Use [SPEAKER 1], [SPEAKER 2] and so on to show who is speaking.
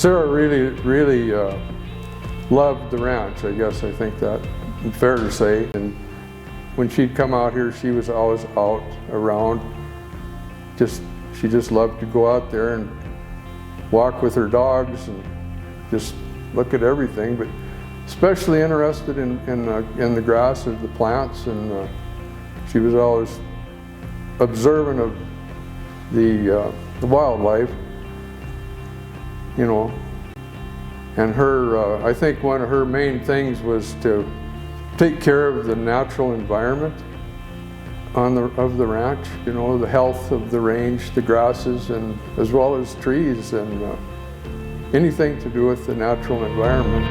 [SPEAKER 1] Sarah really loved the ranch, I guess. I think that's fair to say. And when she'd come out here, she was always out around. She just loved to go out there and walk with her dogs and just look at everything, but especially interested in the grass and the plants, and she was always observant of the wildlife, you know. And her, I think one of her main things was to take care of the natural environment of the ranch, you know, the health of the range, the grasses, and as well as trees, and anything to do with the natural environment.